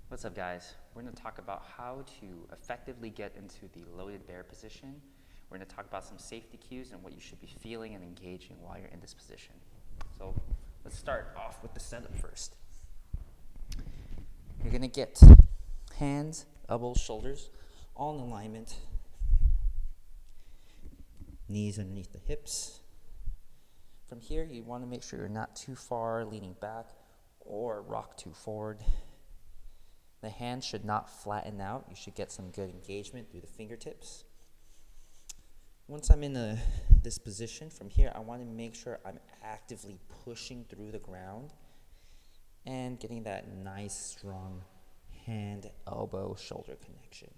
What's up, guys? We're going to talk about how to effectively get into the loaded bear position. We're going to talk about some safety cues and what you should be feeling and engaging while you're in this position. So let's start off with the setup first. You're going to get hands, elbows, shoulders all in alignment. Knees underneath the hips. From here, you want to make sure you're not too far leaning back or rock too forward. The hands should not flatten out. You should get some good engagement through the fingertips. Once I'm in this position, from here, I want to make sure I'm actively pushing through the ground and getting that nice, strong hand, elbow, shoulder connection.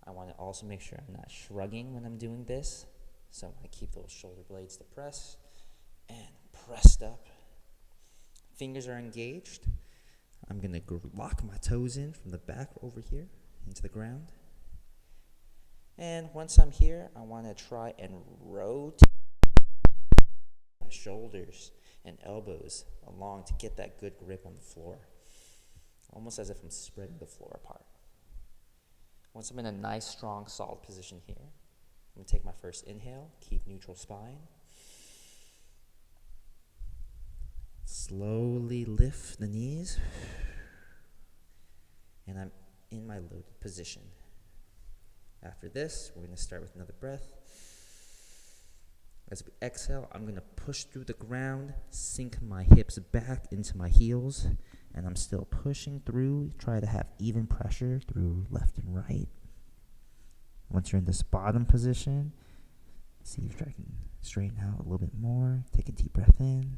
I want to also make sure I'm not shrugging when I'm doing this. So I'm going to keep those shoulder blades depressed and pressed up. Fingers are engaged. I'm going to lock my toes in from the back over here into the ground. And once I'm here, I want to try and rotate my shoulders and elbows along to get that good grip on the floor, almost as if I'm spreading the floor apart. Once I'm in a nice, strong, solid position here, I'm going to take my first inhale, keep neutral spine. Slowly lift the knees, and I'm in my loaded position. After this, we're going to start with another breath. As we exhale, I'm going to push through the ground, sink my hips back into my heels, and I'm still pushing through. Try to have even pressure through left and right. Once you're in this bottom position, see if I can straighten out a little bit more. Take a deep breath in.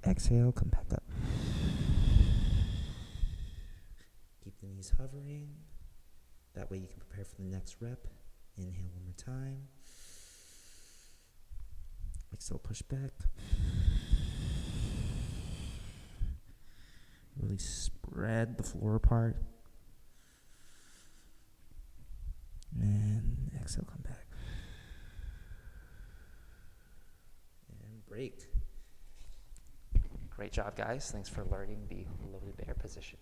Exhale, come back up. Keep the knees hovering. That way you can prepare for the next rep. Inhale one more time. Exhale, push back. Really spread the floor apart. And exhale, come back. And break. Great job, guys. Thanks for learning the loaded bear position.